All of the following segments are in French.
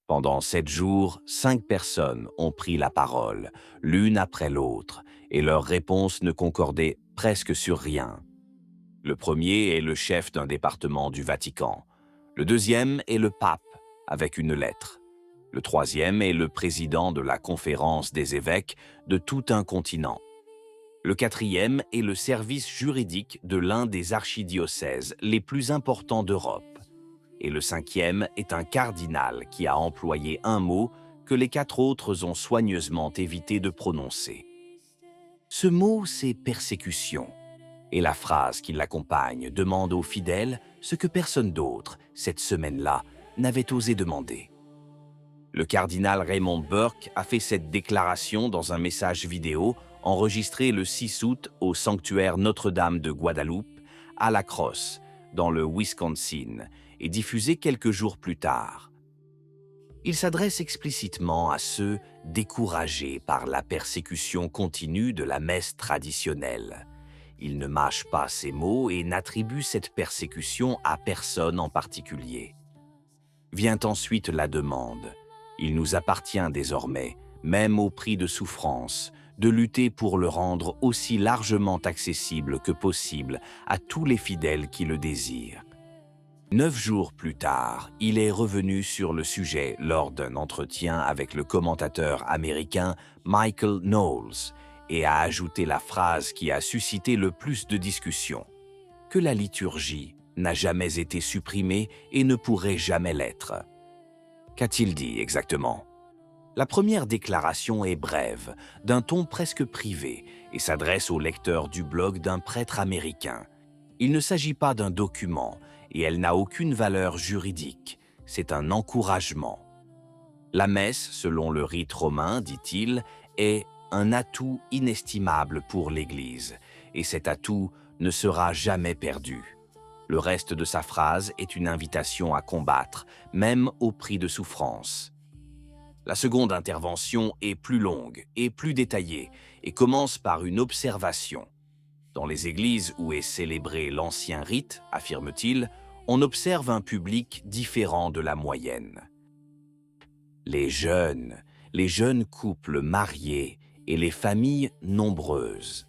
Pendant 7 jours, 5 personnes ont pris la parole, l'une après l'autre, et leurs réponses ne concordaient presque sur rien. Le premier est le chef d'un département du Vatican. Le deuxième est le pape, avec une lettre. Le troisième est le président de la conférence des évêques de tout un continent. Le quatrième est le service juridique de l'un des archidiocèses les plus importants d'Europe. Et le cinquième est un cardinal qui a employé un mot que les 4 autres ont soigneusement évité de prononcer. Ce mot, c'est persécution. Et la phrase qui l'accompagne demande aux fidèles ce que personne d'autre, cette semaine-là, n'avait osé demander. Le cardinal Raymond Burke a fait cette déclaration dans un message vidéo enregistré le 6 août au sanctuaire Notre-Dame de Guadeloupe, à La Crosse, dans le Wisconsin, et diffusé quelques jours plus tard. Il s'adresse explicitement à ceux découragés par la persécution continue de la messe traditionnelle. Il ne mâche pas ses mots et n'attribue cette persécution à personne en particulier. Vient ensuite la demande. Il nous appartient désormais, même au prix de souffrance, de lutter pour le rendre aussi largement accessible que possible à tous les fidèles qui le désirent. 9 jours plus tard, il est revenu sur le sujet lors d'un entretien avec le commentateur américain Michael Knowles et a ajouté la phrase qui a suscité le plus de discussions, que la liturgie n'a jamais été supprimée et ne pourrait jamais l'être. Qu'a-t-il dit exactement ? La première déclaration est brève, d'un ton presque privé, et s'adresse au lecteur du blog d'un prêtre américain. Il ne s'agit pas d'un document, et elle n'a aucune valeur juridique. C'est un encouragement. La messe, selon le rite romain, dit-il, est un atout inestimable pour l'Église, et cet atout ne sera jamais perdu. Le reste de sa phrase est une invitation à combattre, même au prix de souffrance. La seconde intervention est plus longue et plus détaillée et commence par une observation. Dans les églises où est célébré l'ancien rite, affirme-t-il, on observe un public différent de la moyenne. Les jeunes couples mariés et les familles nombreuses.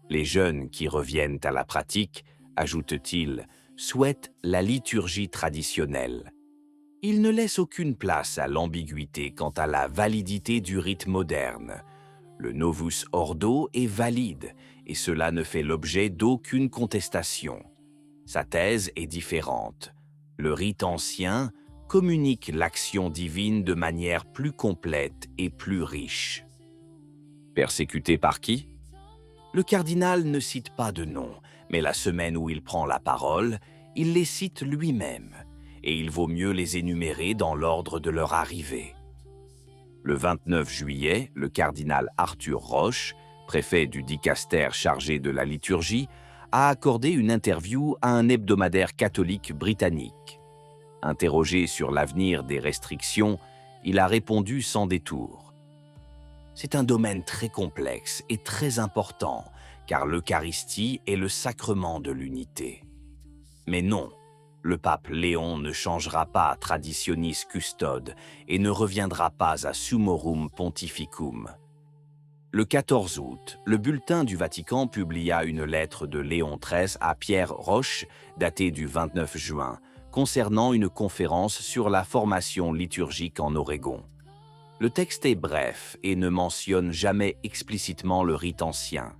Les jeunes qui reviennent à la pratique, ajoute-t-il, souhaitent la liturgie traditionnelle. Il ne laisse aucune place à l'ambiguïté quant à la validité du rite moderne. Le Novus Ordo est valide, et cela ne fait l'objet d'aucune contestation. Sa thèse est différente. Le rite ancien communique l'action divine de manière plus complète et plus riche. Persécuté par qui ? Le cardinal ne cite pas de nom, mais la semaine où il prend la parole, il les cite lui-même, et il vaut mieux les énumérer dans l'ordre de leur arrivée. Le 29 juillet, le cardinal Arthur Roche, préfet du dicaster chargé de la liturgie, a accordé une interview à un hebdomadaire catholique britannique. Interrogé sur l'avenir des restrictions, il a répondu sans détour. C'est un domaine très complexe et très important, car l'Eucharistie est le sacrement de l'unité. Mais non, le pape Léon ne changera pas traditionis custode et ne reviendra pas à Summorum Pontificum. Le 14 août, le bulletin du Vatican publia une lettre de Léon XIII à Pierre Roche, datée du 29 juin, concernant une conférence sur la formation liturgique en Oregon. Le texte est bref et ne mentionne jamais explicitement le rite ancien.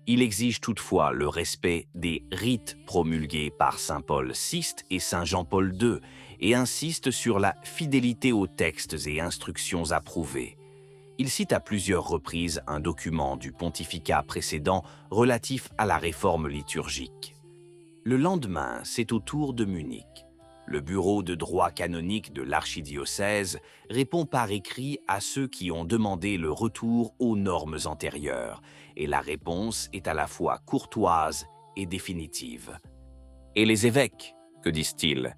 Il exige toutefois le respect des rites promulgués par saint Paul VI et saint Jean-Paul II et insiste sur la fidélité aux textes et instructions approuvées. Il cite à plusieurs reprises un document du pontificat précédent relatif à la réforme liturgique. Le lendemain, c'est au tour de Munich. Le bureau de droit canonique de l'archidiocèse répond par écrit à ceux qui ont demandé le retour aux normes antérieures, et la réponse est à la fois courtoise et définitive. Et les évêques, que disent-ils ?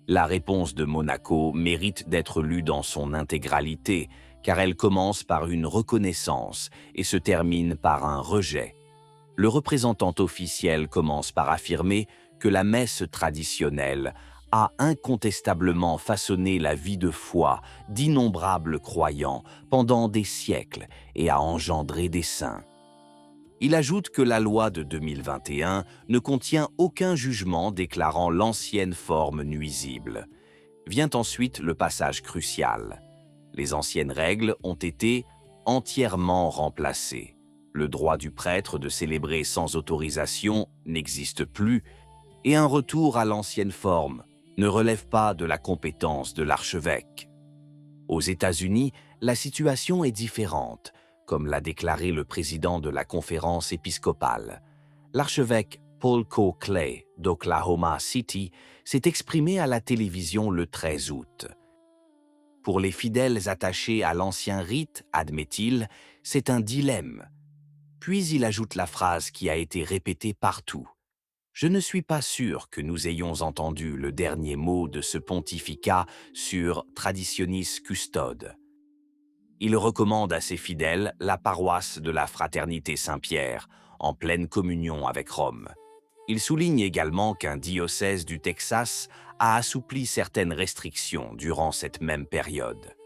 La réponse de Monaco mérite d'être lue dans son intégralité, car elle commence par une reconnaissance et se termine par un rejet. Le représentant officiel commence par affirmer que la messe traditionnelle a incontestablement façonné la vie de foi d'innombrables croyants pendant des siècles et a engendré des saints. Il ajoute que la loi de 2021 ne contient aucun jugement déclarant l'ancienne forme nuisible. Vient ensuite le passage crucial. Les anciennes règles ont été entièrement remplacées. Le droit du prêtre de célébrer sans autorisation n'existe plus et un retour à l'ancienne forme ne relève pas de la compétence de l'archevêque. Aux États-Unis, la situation est différente, comme l'a déclaré le président de la conférence épiscopale. L'archevêque Paul Co. Clay d'Oklahoma City s'est exprimé à la télévision le 13 août. Pour les fidèles attachés à l'ancien rite, admet-il, c'est un dilemme. Puis il ajoute la phrase qui a été répétée partout. « Je ne suis pas sûr que nous ayons entendu le dernier mot de ce pontificat sur Traditionis Custode ». Il recommande à ses fidèles la paroisse de la Fraternité Saint-Pierre, en pleine communion avec Rome. Il souligne également qu'un diocèse du Texas a assoupli certaines restrictions durant cette même période.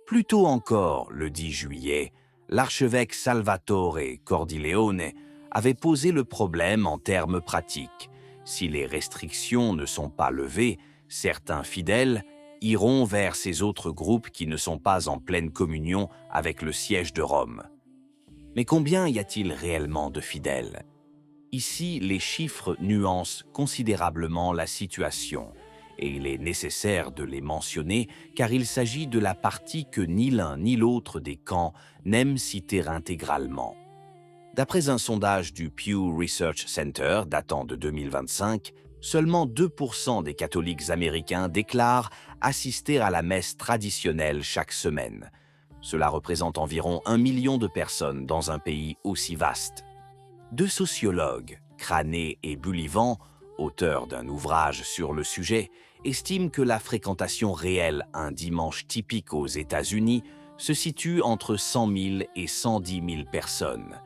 Plus tôt encore, le 10 juillet, l'archevêque Salvatore Cordileone avait posé le problème en termes pratiques. Si les restrictions ne sont pas levées, certains fidèles iront vers ces autres groupes qui ne sont pas en pleine communion avec le siège de Rome. Mais combien y a-t-il réellement de fidèles? Ici, les chiffres nuancent considérablement la situation, et il est nécessaire de les mentionner car il s'agit de la partie que ni l'un ni l'autre des camps n'aiment citer intégralement. D'après un sondage du Pew Research Center datant de 2025, seulement 2% des catholiques américains déclarent assister à la messe traditionnelle chaque semaine. Cela représente environ 1 million de personnes dans un pays aussi vaste. Deux sociologues, Crané et Bullivant, auteurs d'un ouvrage sur le sujet, estiment que la fréquentation réelle un dimanche typique aux États-Unis se situe entre 100 000 et 110 000 personnes,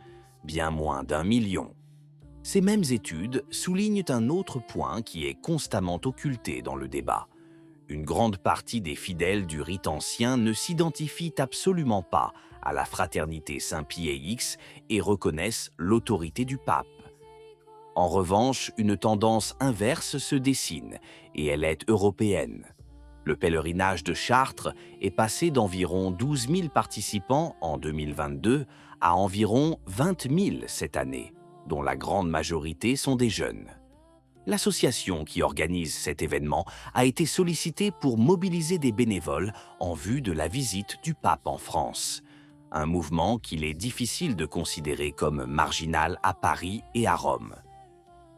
bien moins d'1 million. Ces mêmes études soulignent un autre point qui est constamment occulté dans le débat. Une grande partie des fidèles du rite ancien ne s'identifient absolument pas à la fraternité Saint-Pie-X et reconnaissent l'autorité du pape. En revanche, une tendance inverse se dessine, et elle est européenne. Le pèlerinage de Chartres est passé d'environ 12 000 participants en 2022 à environ 20 000 cette année, dont la grande majorité sont des jeunes. L'association qui organise cet événement a été sollicitée pour mobiliser des bénévoles en vue de la visite du pape en France. Un mouvement qu'il est difficile de considérer comme marginal à Paris et à Rome.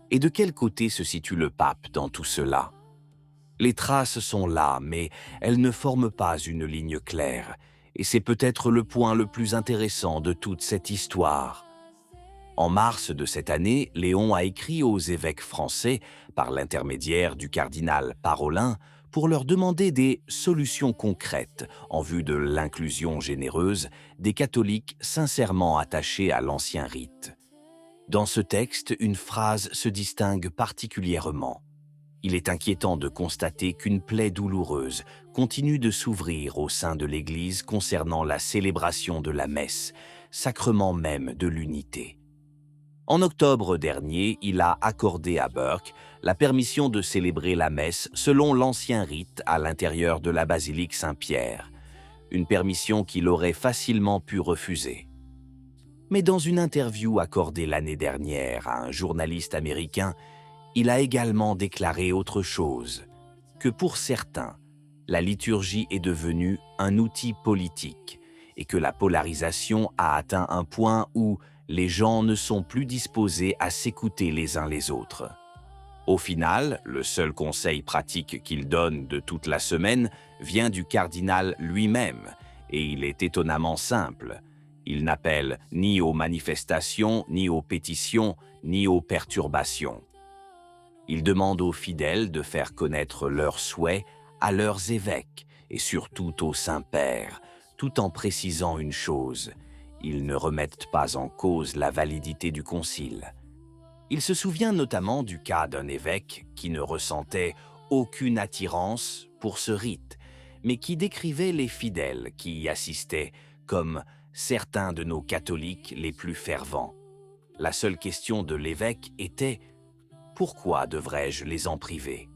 Et de quel côté se situe le pape dans tout cela? Les traces sont là, mais elles ne forment pas une ligne claire. Et c'est peut-être le point le plus intéressant de toute cette histoire. En mars de cette année, Léon a écrit aux évêques français, par l'intermédiaire du cardinal Parolin, pour leur demander des solutions concrètes en vue de l'inclusion généreuse des catholiques sincèrement attachés à l'ancien rite. Dans ce texte, une phrase se distingue particulièrement. Il est inquiétant de constater qu'une plaie douloureuse continue de s'ouvrir au sein de l'Église concernant la célébration de la messe, sacrement même de l'unité. En octobre dernier, il a accordé à Burke la permission de célébrer la messe selon l'ancien rite à l'intérieur de la basilique Saint-Pierre, une permission qu'il aurait facilement pu refuser. Mais dans une interview accordée l'année dernière à un journaliste américain, il a également déclaré autre chose, que pour certains, la liturgie est devenue un outil politique et que la polarisation a atteint un point où les gens ne sont plus disposés à s'écouter les uns les autres. Au final, le seul conseil pratique qu'il donne de toute la semaine vient du cardinal lui-même, et il est étonnamment simple. Il n'appelle ni aux manifestations, ni aux pétitions, ni aux perturbations. Il demande aux fidèles de faire connaître leurs souhaits à leurs évêques et surtout au Saint-Père, tout en précisant une chose, ils ne remettent pas en cause la validité du concile. Il se souvient notamment du cas d'un évêque qui ne ressentait aucune attirance pour ce rite, mais qui décrivait les fidèles qui y assistaient comme certains de nos catholiques les plus fervents. La seule question de l'évêque était « Pourquoi devrais-je les en priver ?»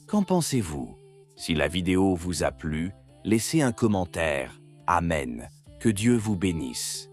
Qu'en pensez-vous? Si la vidéo vous a plu, laissez un commentaire. Amen. Que Dieu vous bénisse.